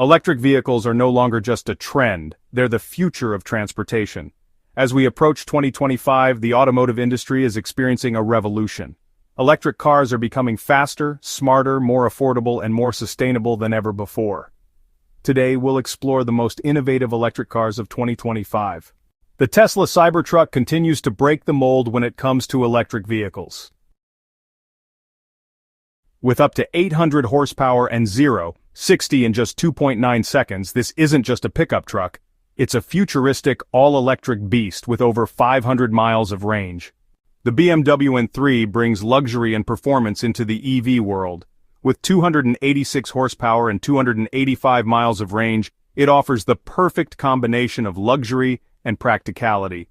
Electric vehicles are no longer just a trend, they're the future of transportation. As we approach 2025, the automotive industry is experiencing a revolution. Electric cars are becoming faster, smarter, more affordable, and more sustainable than ever before. Today, we'll explore the most innovative electric cars of 2025. The Tesla Cybertruck continues to break the mold when it comes to electric vehicles. With up to 800 horsepower and 0-60 in just 2.9 seconds, this isn't just a pickup truck, it's a futuristic, all-electric beast with over 500 miles of range. The BMW M3 brings luxury and performance into the EV world. With 286 horsepower and 285 miles of range, it offers the perfect combination of luxury and practicality.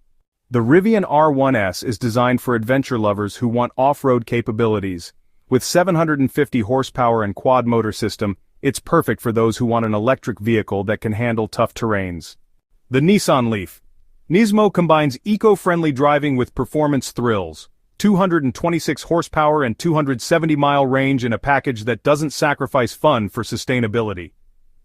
The Rivian R1S is designed for adventure lovers who want off-road capabilities. With 750 horsepower and quad-motor system, it's perfect for those who want an electric vehicle that can handle tough terrains. The Nissan Leaf. Nismo combines eco-friendly driving with performance thrills. 226 horsepower and 270-mile range in a package that doesn't sacrifice fun for sustainability.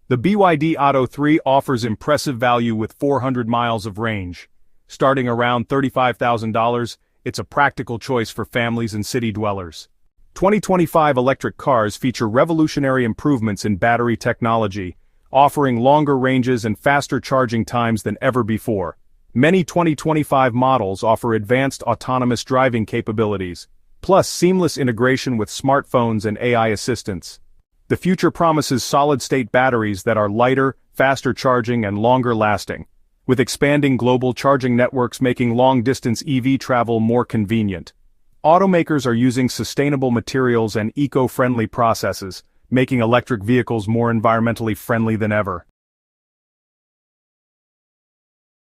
The BYD Atto 3 offers impressive value with 400 miles of range. Starting around $35,000, it's a practical choice for families and city dwellers. 2025 electric cars feature revolutionary improvements in battery technology, offering longer ranges and faster charging times than ever before. Many 2025 models offer advanced autonomous driving capabilities, plus seamless integration with smartphones and AI assistants. The future promises solid-state batteries that are lighter, faster charging, and longer lasting, with expanding global charging networks making long-distance EV travel more convenient. Automakers are using sustainable materials and eco-friendly processes, making electric vehicles more environmentally friendly than ever.